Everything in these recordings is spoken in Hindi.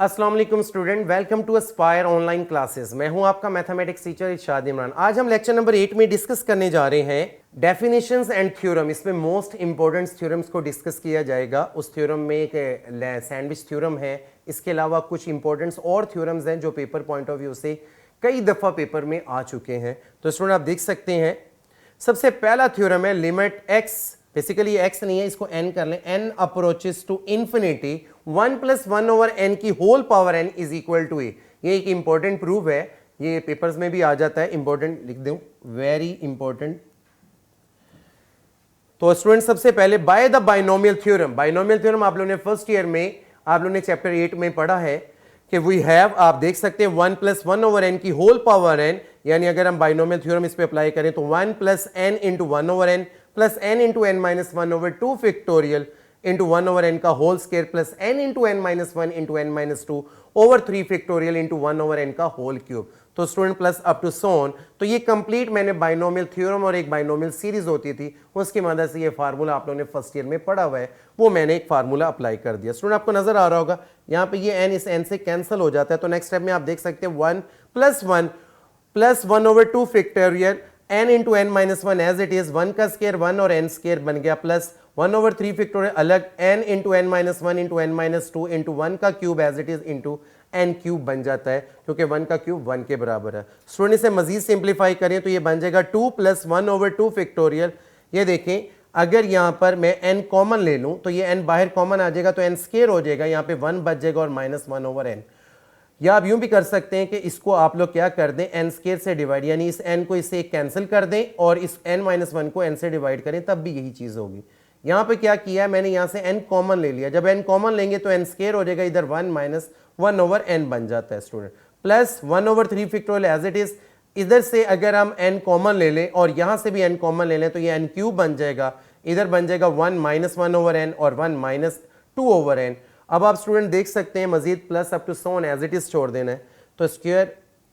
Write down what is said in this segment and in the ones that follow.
अस्सलाम वालेकुम student, welcome to Aspire online classes. मैं हूं आपका मैथमेटिक्स टीचर इरशाद इमरान। आज हम लेक्चर नंबर 8 में डिस्कस करने जा रहे हैं डेफिनेशंस एंड थ्योरम। इसमें मोस्ट इंपॉर्टेंट थ्योरम्स को डिस्कस किया जाएगा। उस थ्योरम में एक सैंडविच थ्योरम है, इसके अलावा कुछ इंपॉर्टेंट और थ्योरम्स हैं जो पेपर पॉइंट ऑफ व्यू से कई दफ़ा पेपर में आ चुके हैं। तो स्टूडेंट आप देख सकते हैं, सबसे पहला थ्योरम है लिमिट एक्स, बेसिकली एक्स नहीं है, इसको एन कर लें, N approaches to infinity 1 + 1 over N की whole power N is equal to A. ये एक इंपॉर्टेंट प्रूफ है, ये पेपर्स में भी आ जाता है, इंपॉर्टेंट लिख दूं, वेरी इंपॉर्टेंट। तो स्टूडेंट सबसे पहले by the binomial theorem, binomial theorem आप लोगों ने फर्स्ट ईयर में, आप लोगों ने चैप्टर 8 में पढ़ा है कि वी हैव, आप देख सकते हैं 1 + 1 ओवर एन की होल पावर एन, यानी अगर हम बाइनोमियल थ्योरम इस पे अप्लाई करें तो 1 + n × 1 over n plus n × n - 1 over 2 factorial into 1 over n का whole square plus n × n - 1 × n - 2 over 3 factorial into 1 over n का होल क्यूब। तो student plus up to so on. तो ये कंप्लीट मैंने बाइनोमियल थ्योरम और एक बाइनोमियल सीरीज होती थी, उसकी मदद से ये फार्मूला आप लोगों ने फर्स्ट ईयर में पढ़ा हुआ है, वो मैंने एक फार्मूला अप्लाई कर दिया। स्टूडेंट आपको नजर आ रहा होगा यहाँ पे ये n इस n से कैंसिल हो जाता है। तो नेक्स्ट स्टेप में आप देख सकते हैं 1 + 1 over 2 factorial n × n - 1 as it is, 1 का स्क्वायर 1 और n स्क्वायर बन गया, प्लस 1 ओवर 3 फैक्टोरियल अलग n × n - 1 × n - 2 इंटू 1 का cube as it is into n cube बन जाता है, क्योंकि 1 का क्यूब 1 के बराबर है। स्टूडेंट इसे मजीद सिंप्लीफाई करें तो ये बन जाएगा 2 + 1 ओवर 2 फैक्टोरियल। ये देखें, अगर यहाँ पर मैं n कॉमन ले लूँ तो ये n बाहर कॉमन आ जाएगा, तो n स्क्वायर हो जाएगा, यहाँ पे 1 बच जाएगा और -1 ओवर n। या आप यूं भी कर सकते हैं कि इसको आप लोग क्या कर दें, n स्क्वायर से डिवाइड, यानी इस n को इससे कैंसिल कर दें और इस n - 1 को n से डिवाइड करें, तब भी यही चीज़ होगी। यहाँ पे क्या किया है मैंने, यहाँ से n कॉमन ले लिया, जब n कॉमन लेंगे तो n स्क्वायर हो जाएगा, इधर 1 - 1 ओवर n बन जाता है student, plus 1 over 3 factorial as it is. इधर से अगर हम n कॉमन ले लें और यहाँ से भी n कॉमन ले लें तो ये n क्यूब बन जाएगा, इधर बन जाएगा 1 - 1 ओवर n और 1 - 2 ओवर n। अब आप स्टूडेंट देख सकते हैं मजीद प्लस अप टू सोन एज इट इज छोड़ देना है, तो स्क्वायर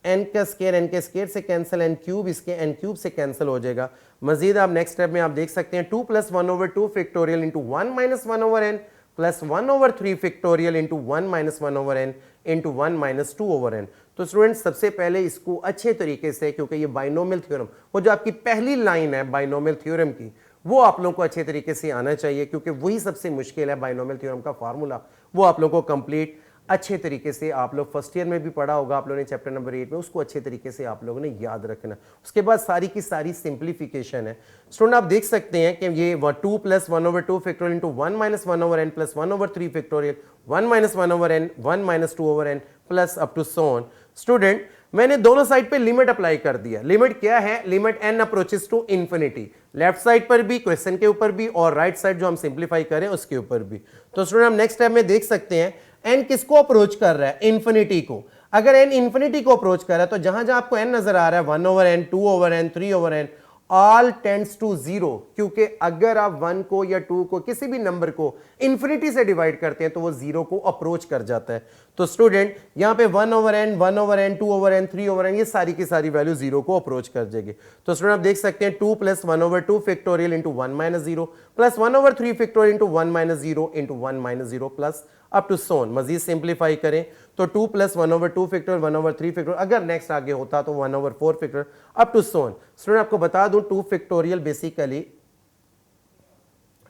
n का स्क्वायर n के स्क्वायर से कैंसिल, n क्यूब इसके n क्यूब से कैंसिल हो जाएगा। मजीद आप नेक्स्ट स्टेप में आप देख सकते हैं 2 + 1 over 2 factorial into 1 - 1 over n plus 1 over 3 factorial into 1 - 1 over n into 1 - 2 over n। तो स्टूडेंट सबसे पहले इसको अच्छे तरीके से, क्योंकि ये बाइनोमियल थ्योरम, वो जो आपकी पहली लाइन है बाइनोमियल थ्योरम की, वो आप लोगों को अच्छे तरीके से आना चाहिए, क्योंकि वही सबसे मुश्किल है बाइनोमियल थ्योरम का फार्मूला। वो आप लोगों को कंप्लीट अच्छे तरीके से, आप लोग फर्स्ट ईयर में भी पढ़ा होगा आप लोगों ने चैप्टर नंबर 8 में, उसको अच्छे तरीके से आप लोगों ने याद रखना। उसके बाद सारी की सारी सिंप्लीफिकेशन है। स्टूडेंट आप देख सकते हैं कि ये 2 + 1 over 2 factorial into 1 - 1 over n plus 1 over 3 factorial 1 - 1 over n 1 - 2 over n plus up to so on. Student मैंने दोनों साइड पे लिमिट अप्लाई कर दिया। लिमिट क्या है, limit n approaches to infinity, left side पर भी, क्वेश्चन के ऊपर भी, और राइट साइड जो हम सिंप्लीफाई करें उसके ऊपर भी। तो स्टूडेंट हम नेक्स्ट स्टेप में देख सकते हैं n किसको अप्रोच कर रहा है, इंफिनिटी को। अगर n इंफिनिटी को अप्रोच कर रहा है तो जहां जहां आपको n नजर आ रहा है 1 over n 2 over n 3 over n all tends to 0, क्योंकि अगर आप 1 को या 2 को, किसी भी नंबर को इंफिनिटी से डिवाइड करते हैं तो वो 0 को अप्रोच कर जाता है। तो स्टूडेंट यहां पे 1 over n 2 over n 3 over n ये सारी की सारी वैल्यू 0 को अप्रोच कर जाएगी। तो स्टूडेंट आप देख सकते हैं 2 + 1 over 2 factorial into 1 - 0 plus 1 over 3 factorial into 1 - 0 into 1 - 0 plus up to so on. मजीद सिंप्लीफाई करें तो 2 + 1 ओवर 2 फैक्टोरियल 1 ओवर 3 फैक्टोरियल, अगर नेक्स्ट आगे होता तो 1 over 4 factorial up to so on. Student आपको बता दूं 2 फैक्टोरियल बेसिकली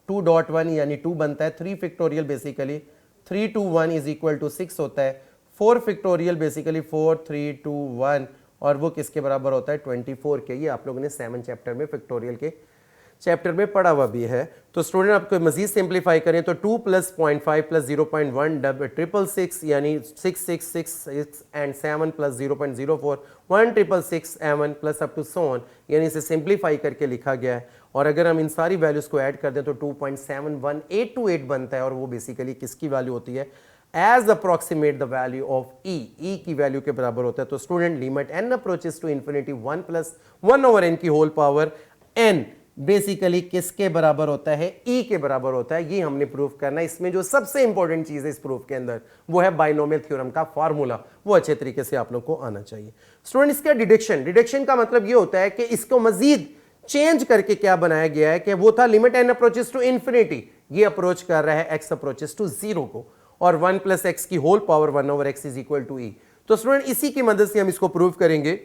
2.1 यानी 2 बनता है, 3 factorial basically 3 to 1 is equal to 6 होता है, 4 फैक्टोरियल बेसिकली 4 3 2 1 और वो किसके बराबर होता है 24 के। ये आप लोगों ने 7 चैप्टर में फैक्टोरियल के चैप्टर में पढ़ा हुआ भी है। तो स्टूडेंट आपको मजीद सिंप्लीफाई करें तो 2 + 0.5 + 0.1 666 यानी 6666 एंड 7 + 0.04 1667 प्लस अप टू सोन, यानी इसे सिंप्लीफाई करके लिखा गया है। और अगर हम इन सारी वैल्यूज को ऐड कर दें तो 2.71828 बनता है, और वो बेसिकली किसकी वैल्यू होती है, as approximate the value of E, E की वैल्यू के बराबर होता है। तो student limit n approaches to infinity 1 + 1 over n की होल पावर n बेसिकली किसके बराबर होता है, ई के बराबर होता है। ये हमने प्रूफ करना है। इसमें जो सबसे इंपॉर्टेंट चीज है इस प्रूफ के अंदर वो है बाइनोमियल थ्योरम का फार्मूला, वो अच्छे तरीके से आप लोग को आना चाहिए। स्टूडेंट इसका डिडक्शन, डिडक्शन का मतलब ये होता है कि इसको मजीद चेंज करके क्या बनाया गया है कि वो था limit n approaches to infinity, ये अप्रोच कर रहा है x अप्रोचेस टू 0 को, और 1 प्लस एक्स की whole power 1 over X is equal to E. तो स्टूडेंट इसी की मदद से हम इसको प्रूव करेंगे।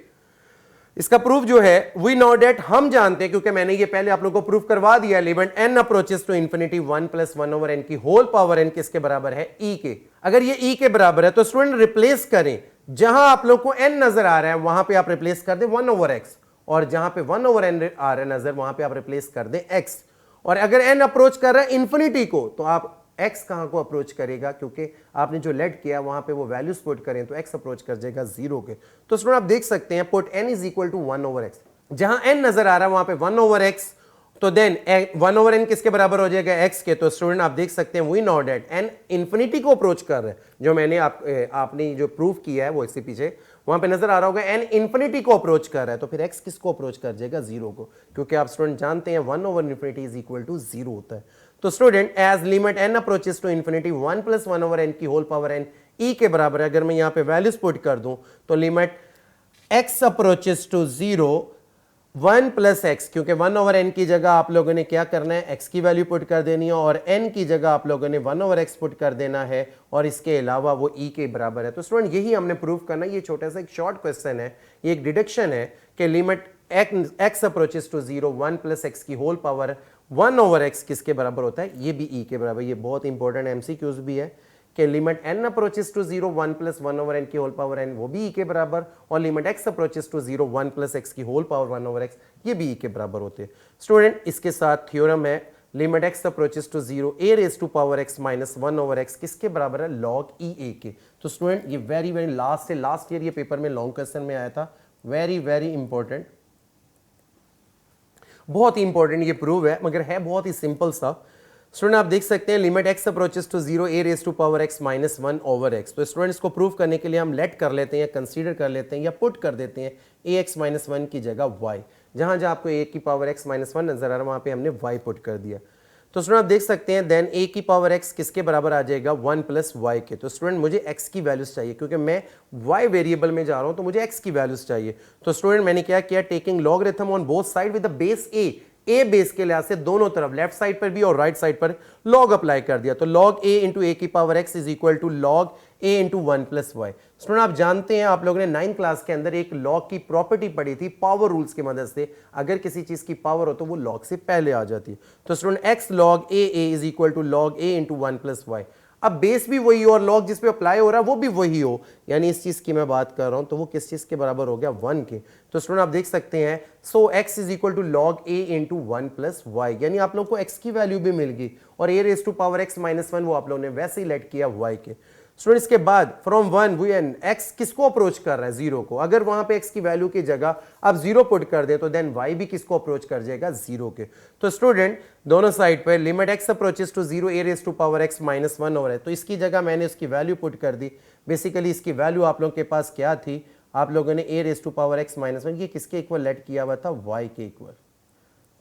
इसका प्रूफ जो है वी नो डेट, हम जानते हैं क्योंकि मैंने ये पहले आप लोगों को प्रूफ करवा दिया, limit n approaches to infinity 1 plus 1 over n की होल पावर n किसके बराबर है, e के। अगर ये e के बराबर है तो स्टूडेंट रिप्लेस करें, जहां आप लोग को n नजर आ रहा है वहां पे आप रिप्लेस कर दें 1 ओवर x, और जहां पे 1 ओवर n आ रहा है नजर वहां पे आप रिप्लेस कर दें x। और अगर n अप्रोच कर रहा है इंफिनिटी को तो आप x कहां को अप्रोच करेगा, क्योंकि आपने जो लेट किया वहां पे वो वैल्यूज पुट करें तो x अप्रोच कर जाएगा 0 के। तो स्टूडेंट आप देख सकते हैं put n is equal to 1 over x, जहां n नजर आ रहा है वहां पे 1 ओवर x, तो देन 1 ओवर n किसके बराबर हो जाएगा, x के। तो स्टूडेंट आप देख सकते हैं we know that n infinity को अप्रोच कर रहा है, जो मैंने आपने जो प्रूफ किया है वो इससे पीछे वहां पे नजर आ रहा होगा n इंफिनिटी को अप्रोच कर रहा है, तो फिर x किसको अप्रोच कर जाएगा, 0 को, क्योंकि आप स्टूडेंट जानते हैं 1 over infinity is equal to 0 होता है। तो student as limit n approaches to infinity 1 plus 1 over n की होल पावर n e के बराबर है, अगर मैं यहां पे वैल्यूज पुट कर दूं तो limit x approaches to 0 1 plus x, क्योंकि 1 ओवर n की जगह आप लोगों ने क्या करना है, x की वैल्यू पुट कर देनी है, और n की जगह आप लोगों ने 1 ओवर x पुट कर देना है, और इसके अलावा वो e के बराबर है। तो स्टूडेंट यही हमने प्रूव करना है। ये छोटा सा एक शॉर्ट क्वेश्चन है, ये एक डिडक्शन है कि limit x approaches to 0 1 plus x की होल पावर 1 ओवर x किसके बराबर होता है, ये भी e के बराबर। ये बहुत इंपॉर्टेंट एमसीक्यूज भी है कि limit n approaches to 0 1 plus 1 over n की होल पावर n वो भी e के बराबर, और limit x approaches to 0 1 plus x की होल पावर 1 ओवर x ये भी e के बराबर होते हैं। स्टूडेंट इसके साथ थ्योरम है limit x approaches to 0 a raise to power x minus 1 over x किसके बराबर है, लॉग e a के। तो स्टूडेंट ये वेरी वेरी लास्ट है, लास्ट ईयर ये पेपर में लॉन्ग क्वेश्चन में आया था, वेरी वेरी इंपॉर्टेंट, बहुत ही इंपॉर्टेंट ये प्रूव है, मगर है बहुत ही सिंपल सा। स्टूडेंट आप देख सकते हैं limit x approaches to 0 a raise to power x minus 1 over x। तो स्टूडेंट इसको प्रूव करने के लिए हम लेट कर लेते हैं या कंसीडर कर लेते हैं या पुट कर देते हैं ax माइनस 1 की जगह y, जहां जहां आपको a की पावर x माइनस 1 नजर आ रहा है वहां पे हमने y पुट कर दिया। तो स्टूडेंट आप देख सकते हैं देन a की पावर x किसके बराबर आ जाएगा, 1 प्लस y के। तो स्टूडेंट मुझे x की वैल्यूज चाहिए, क्योंकि मैं y वेरिएबल में जा रहा हूं तो मुझे x की वैल्यूज चाहिए। तो स्टूडेंट मैंने क्या किया, taking logarithm on both side with the base a base के लिहाज से दोनों तरफ लेफ्ट साइड पर भी और राइट साइड पर लॉग अप्लाई कर दिया। तो लॉग a इंटू ए की पावर x is equal to log a into 1 plus y. Student आप जानते हैं, आप लोगों ने 9th क्लास के अंदर एक लॉग की प्रॉपर्टी पढ़ी थी पावर रूल्स की मदद से, अगर किसी चीज की पावर हो तो वो लॉग से पहले आ जाती है। तो student x log a is equal to log a into 1 plus y. अब बेस भी वही हो और लॉग जिस पे अप्लाई हो रहा है वो भी वही हो, यानी इस चीज की मैं बात कर रहा हूं तो वो किस चीज के बराबर हो गया, 1 के। तो स्टूडेंट आप देख सकते हैं so x is equal to log a into 1 plus y, यानी आप लोग को x की वैल्यू भी मिल गई और a raise to power x minus 1 वो आप लोगों ने वैसे ही लेट किया y के। स्टूडेंट इसके बाद फ्रॉम 1 वी एन x किसको अप्रोच कर रहा है, 0 को। अगर वहां पे x की वैल्यू की जगह आप 0 पुट कर दे तो देन y भी किसको अप्रोच कर जाएगा, 0 के। तो स्टूडेंट दोनों साइड पर limit x approaches to 0 a raise to power x minus 1 over है, तो इसकी जगह मैंने उसकी वैल्यू पुट कर दी। बेसिकली इसकी वैल्यू आप लोगों के पास क्या थी, आप लोगों ने a raise to power x minus 1 ये किसके इक्वल लेट किया हुआ था, y के इक्वल।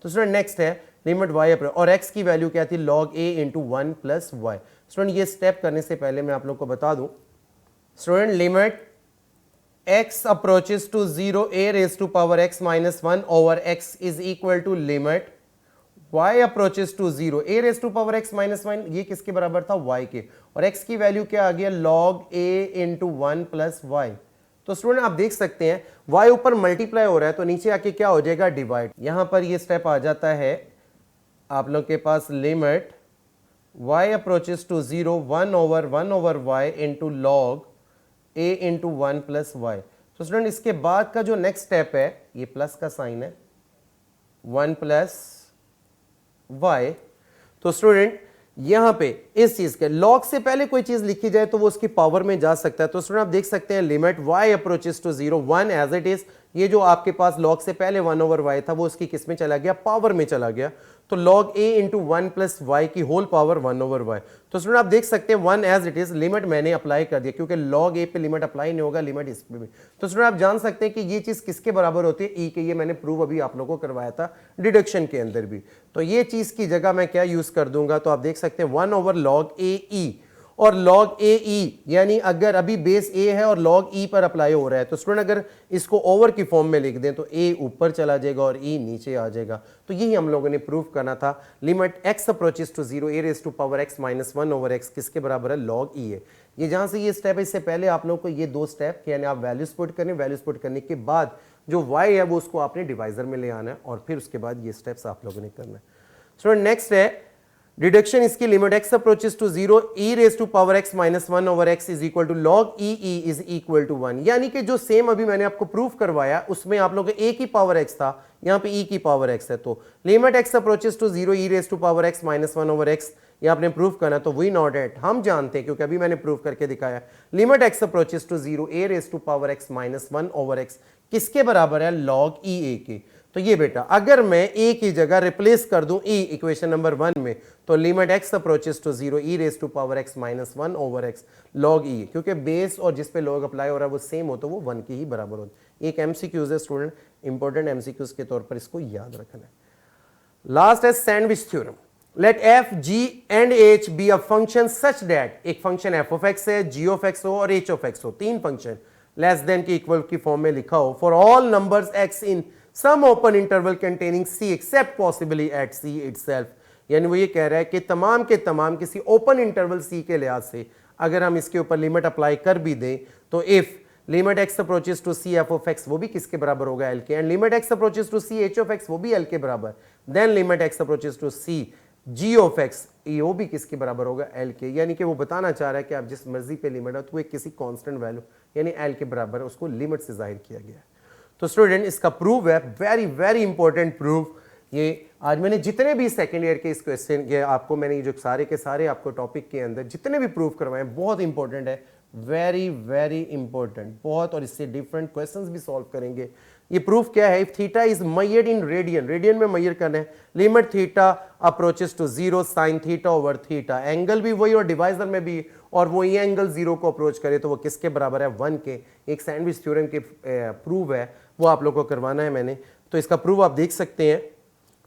तो स्टूडेंट नेक्स्ट है लिमिट y अप्रोच, और x की वैल्यू क्या थी, log a into 1 plus y. Student ये स्टेप करने से पहले मैं आप लोग को बता दूं, student limit x approaches to 0 a raise to power x minus 1 over x is equal to limit y approaches to 0 a raise to power x minus 1, ये किसके बराबर था, y के, और x की वैल्यू क्या आ गया, log a into 1 plus Y. तो स्टूडेंट आप देख सकते हैं y ऊपर मल्टीप्लाई हो रहा है तो नीचे आके क्या हो जाएगा, डिवाइड। यहां पर ये स्टेप आ जाता है आप लोग के पास limit y approaches to 0 1 over y into log a into 1 plus Y. तो स्टूडेंट इसके बाद का जो नेक्स्ट स्टेप है ये प्लस का साइन है, 1 प्लस y। तो स्टूडेंट यहां पे इस चीज के लॉग से पहले कोई चीज लिखी जाए तो वो उसकी पावर में जा सकता है। तो स्टूडेंट आप देख सकते हैं limit y approaches to 0 1 as it is, ये जो आपके पास लॉग से पहले 1 ओवर y था वो उसकी किस में चला गया, पावर में चला गया। तो log a into 1 plus y की होल पावर 1 ओवर y। तो स्टूडेंट आप देख सकते हैं 1 एज इट इज, लिमिट मैंने अप्लाई कर दिया क्योंकि लॉग a पे लिमिट अप्लाई नहीं होगा, लिमिट इस पे भी। तो स्टूडेंट आप जान सकते हैं कि ये चीज किसके बराबर होती है, e के। ये मैंने प्रूव अभी आप लोगों को करवाया था डिडक्शन के अंदर भी। तो ये चीज की जगह मैं क्या यूज कर दूंगा, तो आप देख सकते हैं 1 ओवर लॉग a e, और log ए ई, यानी अगर अभी बेस ए है और log ई पर अप्लाई हो रहा है, तो स्टूडेंट अगर इसको ओवर की फॉर्म में लिख दें तो ए ऊपर चला जाएगा और ई नीचे आ जाएगा। तो यही हम लोगों ने प्रूव करना था। Limit x approaches to zero a raise to power x minus 1 over x किसके बराबर है, log ई है। ये जहां से ये स्टेप है, इससे पहले आप लोगों को ये दो स्टेप, यानी आप वैल्यूज पुट करें, वैल्यूज पुट करने के बाद जो y है वो उसको आपने डिवाइजर में ले आना है और फिर उसके बाद ये स्टेप्स आप लोगों ने करना है। स्टूडेंट नेक्स्ट है डिडक्शन, इसकी limit x approaches to zero e raise to power x minus 1 over x is equal to log e e is equal to 1। यानी कि जो सेम अभी मैंने आपको प्रूफ करवाया उसमें आप लोगों को a की पावर x था, यहां पे e की पावर x है, तो limit x approaches to zero e raise to power x minus 1 over x ये आपने प्रूफ करना, तो वी नॉट एट हम जानते हैं क्योंकि अभी मैंने प्रूफ करके दिखाया। Limit x approaches to zero a raise to power x minus 1 over x किसके बराबर है, log e a के। तो ये बेटा अगर मैं a की जगह रिप्लेस कर दूं e इक्वेशन नंबर 1 में, तो limit x approaches to zero e raise to power x minus 1 over x log e, क्योंकि बेस और जिस पे log अप्लाई हो रहा है वो सेम हो तो वो 1 के ही बराबर होता है। एक एमसीक्यूज है स्टूडेंट, इंपॉर्टेंट एमसीक्यूज के तौर पर इसको याद रखना है। लास्ट है sandwich theorem. Let f g and h be a function such that, एक फंक्शन f of x है, g of x हो और h of x हो, तीन फंक्शन लेस देन के इक्वल की फॉर्म में लिखा हो, for all numbers x in some open interval containing c except possibly at c itself. यानी वो ये कह रहा है कि तमाम के तमाम किसी ओपन इंटरवल c के लिहाज से अगर हम इसके ऊपर लिमिट अप्लाई कर भी दें तो if limit x approaches to c f of x वो भी किसके बराबर होगा, l के, and limit x approaches to c h of x वो भी l के बराबर, then limit x approaches to c g of x ये वो भी किसके बराबर होगा, l के। यानी कि वो बताना चाह रहा है कि आप जिस मर्जी पे लिमिट है तो वो किसी कांस्टेंट वैल्यू यानी l के बराबर है, उसको लिमिट से जाहिर किया गया है। तो स्टूडेंट इसका प्रूफ है, वेरी वेरी इंपॉर्टेंट प्रूफ। ये आज मैंने जितने भी सेकंड ईयर के इस क्वेश्चन के आपको मैंने जो सारे के सारे आपको टॉपिक के अंदर जितने भी प्रूफ करवाए बहुत इंपॉर्टेंट है, वेरी वेरी इंपॉर्टेंट बहुत, और इससे डिफरेंट क्वेश्चंस भी सॉल्व करेंगे। ये प्रूफ क्या है, if theta is measured in radian, radian में मेजर करना है, limit theta approaches to zero sine theta over theta, angle भी वही और डिवाइजर में भी, और वो ये एंगल जीरो को अप्रोच करे तो वो किसके बराबर है, 1 के। एक सैंडविच थ्योरम के प्रूफ है वो आप लोगों को करवाना है मैंने, तो इसका प्रूफ आप देख सकते हैं।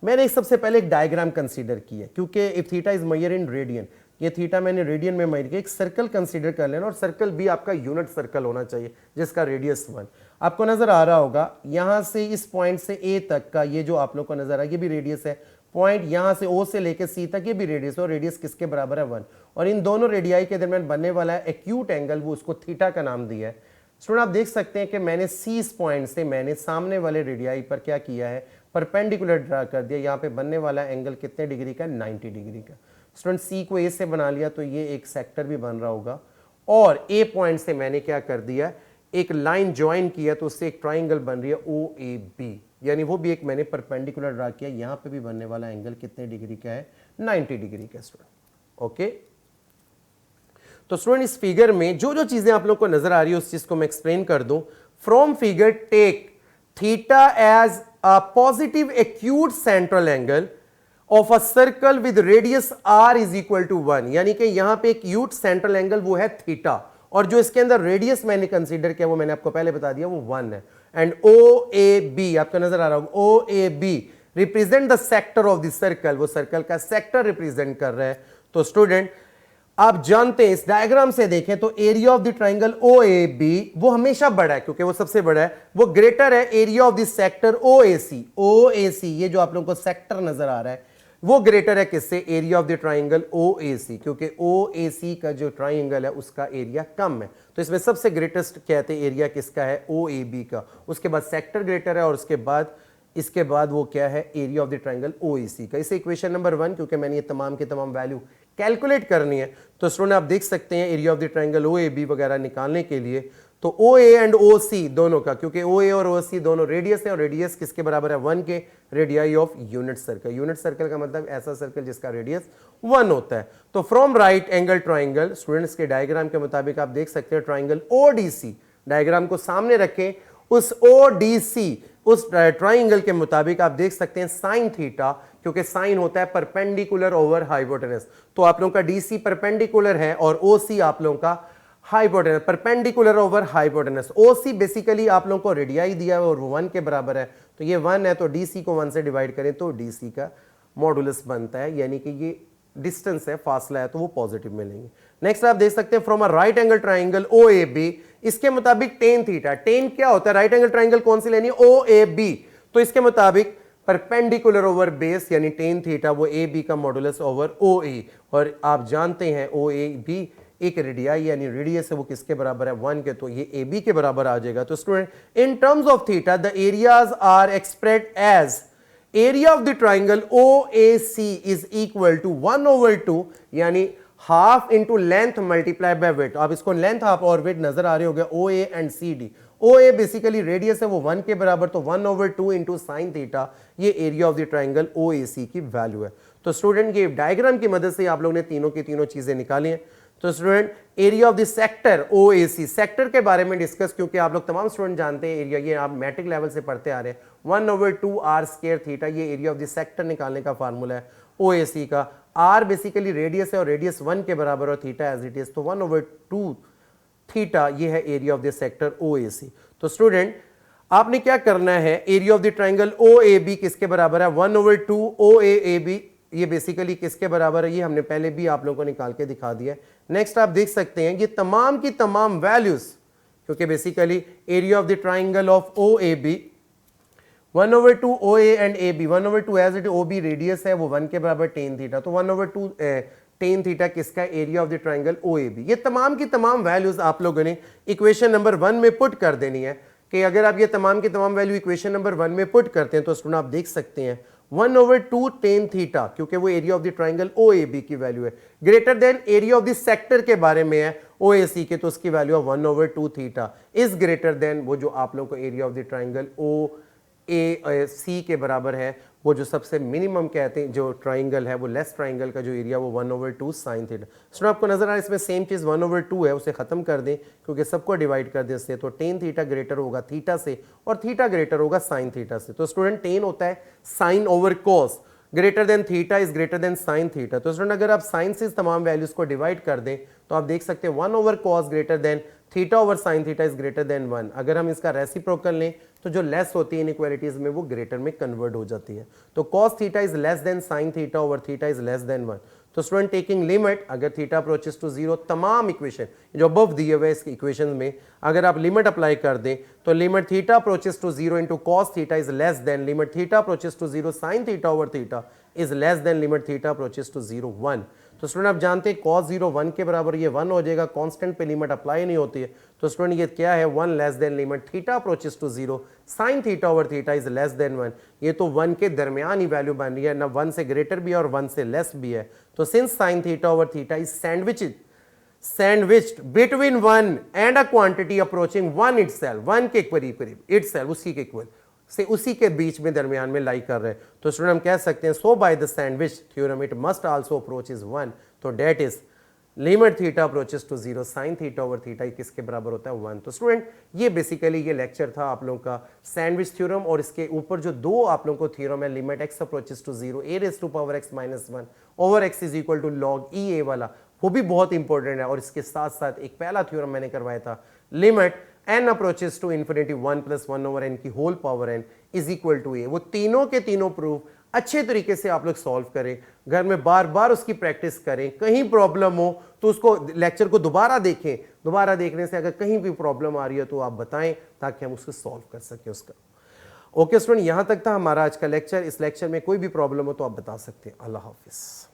मैंने सबसे पहले एक डायग्राम कंसीडर किया क्योंकि if theta is measure in radian, ये थीटा मैंने रेडियन में मेजर किया, एक सर्कल कंसीडर कर लेना और सर्कल भी आपका यूनिट सर्कल होना चाहिए जिसका रेडियस 1 आपको नजर आ रहा होगा। यहां से इस पॉइंट से ए तक का ये जो आप लोग को नजर आ रहा है ये भी रेडियस है, पॉइंट यहां से ओ से लेकर सी तक ये भी रेडियस है, और रेडियस किसके बराबर है, 1। और इन दोनों रेडियाई के दरमियान बनने वाला है एक्यूट एंगल, वो उसको थीटा का नाम दिया है। स्टूडेंट आप देख सकते हैं कि मैंने सी इस पॉइंट से मैंने सामने वाले रेडियाई पर क्या किया है, परपेंडिकुलर ड्रा कर दिया। यहाँ पे बनने वाला एंगल कितने डिग्री का, 90 डिग्री का। स्टूडेंट सी को ए से बना लिया तो ये एक सेक्टर भी बन रहा होगा, और ए पॉइंट से मैंने क्या कर दिया, एक लाइन ज्वाइन किया तो उससे एक ट्राइंगल बन रही है ओ ए बी, यानी वो भी एक मैंने परपेंडिकुलर ड्रा किया। यहाँ पे भी बनने वाला एंगल कितने डिग्री का है, 90 डिग्री का स्टूडेंट। ओके, तो स्टूडेंट इस फिगर में जो जो चीजें आप लोग को नजर आ रही है उस चीज को मैं एक्सप्लेन कर दूं। From figure take theta as a positive acute central angle of a circle with radius r is equal to 1, यानी कि यहां पे एक एक्यूट सेंट्रल एंगल वो है थीटा, और जो इसके अंदर रेडियस मैंने कंसीडर किया वो मैंने आपको पहले बता दिया वो 1 है। एंड ओ ए बी आपको नजर आ रहा होगा, O A B represent the sector of the circle, वो सर्कल का सेक्टर रिप्रेजेंट कर रहा है। तो स्टूडेंट आप जानते हैं इस डायग्राम से देखें तो area of the triangle O A B वो हमेशा बड़ा है क्योंकि वो सबसे बड़ा है, वो ग्रेटर है area of the sector O A C. O A C ये जो आप लोगों को सेक्टर नजर आ रहा है वो ग्रेटर है किससे, area of the triangle O A C, क्योंकि ओ ए सी का जो ट्राइंगल है उसका एरिया कम है। तो इसमें सबसे ग्रेटेस्ट कहते हैं एरिया किसका है, ओ ए बी का, उसके बाद सेक्टर ग्रेटर है, और इसके बाद वो क्या है, area of the triangle O A C का। इसे इक्वेशन नंबर 1, क्योंकि मैंने ये तमाम के तमाम वैल्यू कैलकुलेट करनी है तो स्टूडेंट आप देख सकते हैं area of the triangle O A B वगैरह निकालने के लिए तो ओ ए एंड ओ सी दोनों का, क्योंकि ओ ए और ओ सी दोनों रेडियस है, और रेडियस किसके बराबर है, 1 के, radii of unit circle. Unit circle का मतलब ऐसा सर्कल जिसका रेडियस 1 होता है। तो from right angle triangle, students के डायग्राम के मुताबिक आप देख सकते हैं triangle O D C, diagram को सामने रखें, उस ओ डी सी उस ट्राइंगल के मुताबिक आप देख सकते हैं साइन थीटा, क्योंकि साइन होता है परपेंडिकुलर ओवर हाइपोटेनस, तो आप लोगों का डीसी परपेंडिकुलर है और ओसी आप लोगों का हाइपोटेनस, परपेंडिकुलर ओवर हाइपोटेनस। ओसी बेसिकली आप लोगों को रेडियाई दिया है और वो 1 के बराबर है, तो ये 1 है, तो डीसी को 1 से डिवाइड करें तो डीसी का मॉडुलस बनता है, यानी कि ये डिस्टेंस है, फासला है, तो वो पॉजिटिव मिलेंगे। नेक्स्ट आप देख सकते हैं from a right angle triangle O A B, इसके मुताबिक टेन थीटा, टेन क्या होता है, राइट एंगल ट्राइंगल कौन सी लेनी है, ओ ए बी, तो इसके मुताबिक परपेंडिकुलर ओवर बेस यानी टेन थीटा वो ए बी का मॉडुलस ओवर ओ ए, और आप जानते हैं ओ ए बी एक रेडियाई यानी रेडियस है वो किसके बराबर है, 1 के, तो ये ए बी के बराबर आ जाएगा। तो student in terms of theta the areas are expressed as area of the triangle O A C is equal to 1/2 यानी half into length multiply by weight. आप इसको लेंथ हाफ और वेट नजर आ रहे हो गया, O A and C D. O A basically radius है वो 1 के बराबर, तो 1/2 इंटू साइन थीटा ये area of the triangle O A C की वैल्यू है। तो स्टूडेंट ये डायग्राम की मदद से आप लोगों ने तीनों की तीनों चीजें निकाली हैं। तो student area of the sector O A C, sector के बारे में डिस्कस, क्योंकि आप लोग तमाम स्टूडेंट जानते हैं एरिया, ये आप मैट्रिक लेवल से पढ़ते आ रहे हैं, 1/2 आर स्क्वायर थीटा ये एरिया ऑफ द सेक्टर निकालने का फार्मूला है ओ ए सी का। आर बेसिकली रेडियस है और रेडियस 1 के बराबर और थीटा एज इट इज, तो 1/2 थीटा ये है area of the sector O A C. तो स्टूडेंट आपने क्या करना है, area of the triangle O A B किसके बराबर है, 1/2 ओ ए बी, ये बेसिकली किसके बराबर है, ये हमने पहले भी आप लोगों को निकाल के दिखा दिया है। नेक्स्ट आप देख सकते हैं ये तमाम की तमाम वैल्यूज, क्योंकि basically area of the triangle of O A B 1/2 O A and A B, 1/2 as it O B radius है वो 1 के बराबर टेन थीटा, तो 1/2 टेन थीटा किसका, area of the triangle O A B. ये तमाम की तमाम वैल्यूज आप लोगों ने इक्वेशन नंबर 1 में पुट कर देनी है, कि अगर आप ये तमाम की तमाम वैल्यू इक्वेशन नंबर 1 में पुट करते हैं तो स्टूडेंट आप देख सकते हैं 1/2 टेन थीटा, क्योंकि वो area of the triangle O A B की वैल्यू है, greater than area of the sector के बारे में है ओ ए सी के, तो उसकी value of 1/2 theta is greater than वो जो आप लोगों को area of the triangle O A C के बराबर है, वो जो सबसे मिनिमम कहते हैं जो ट्राइंगल है वो लेस ट्राइंगल का जो एरिया वो 1/2 साइन थीटा। सुनो आपको नजर आ रहा है इसमें सेम चीज 1/2 है, उसे खत्म कर दें क्योंकि सबको डिवाइड कर दें इससे, तो टेन थीटा ग्रेटर होगा थीटा से और थीटा ग्रेटर होगा साइन थीटा से। तो स्टूडेंट टेन होता है sine over cos, greater than theta is greater than sine theta. तो स्टूडेंट अगर आप साइन से तमाम वैल्यूज को डिवाइड कर दें तो आप देख सकते हैं 1/cos greater than theta over sine theta is greater then 1। अगर हम इसका रेसिप्रोकल लें तो जो लेस होती है इनइक्वालिटीज में वो ग्रेटर में कन्वर्ट हो जाती है, तो cos theta is less then sine theta over theta is less than 1। तो स्टूडेंट टेकिंग लिमिट अगर थीटा अप्रोचेस टू 0, तमाम इक्वेशन जो अबव दिए हुए इस इक्वेशन में अगर आप लिमिट अप्लाई कर दें तो limit theta approaches to 0 into cos theta is less than limit theta approaches to 0 sine theta over theta is less than limit theta approaches to 0 1। तो स्टूडेंट आप जानते हैं cos 0 1 के बराबर, ये 1 हो जाएगा, कांस्टेंट पे लिमिट अप्लाई नहीं होती है, तो स्टूडेंट ये क्या है 1 less than limit theta approaches to 0 sine theta over theta is less than 1। ये तो 1 के दरमियान ही वैल्यू बन रही है ना, 1 से ग्रेटर भी है और 1 से लेस भी है। तो since sign theta over theta is sandwiched between 1 and a quantity approaching 1 itself, 1 के करीब करीब इटसेल्फ उसी के इक्वल से उसी के बीच में दरमियान में लाई कर रहे हैं, तो स्टूडेंट हम कह सकते हैं so by the sandwich theorem it must also approach is 1, तो that is limit theta approaches to 0 sine theta over theta किसके बराबर होता है 1। तो स्टूडेंट ये बेसिकली ये लेक्चर था आप लोगों का सैंडविच थ्योरम, और इसके ऊपर जो दो आप लोगों को थ्योरम है limit x approaches to 0 a raise to power x minus 1 over x is equal to log E A वाला, वो भी बहुत इंपॉर्टेंट है। और इसके साथ साथ एक पहला थ्योरम मैंने करवाया था limit n approaches to infinity 1 + 1 over n की whole power n is equal to a। वो तीनों के तीनों प्रूफ अच्छे तरीके से आप लोग सॉल्व करें, घर में बार बार उसकी प्रैक्टिस करें, कहीं प्रॉब्लम हो तो उसको लेक्चर को दोबारा देखें, दोबारा देखने से अगर कहीं भी प्रॉब्लम आ रही है तो आप बताएं ताकि हम उसको सॉल्व कर सकें उसका। ओके स्टूडेंट, यहां तक था हमारा आज का लेक्चर। इस लेक्चर में कोई भी प्रॉब्लम हो तो आप बता सकते हैं। अल्लाह हाफिज।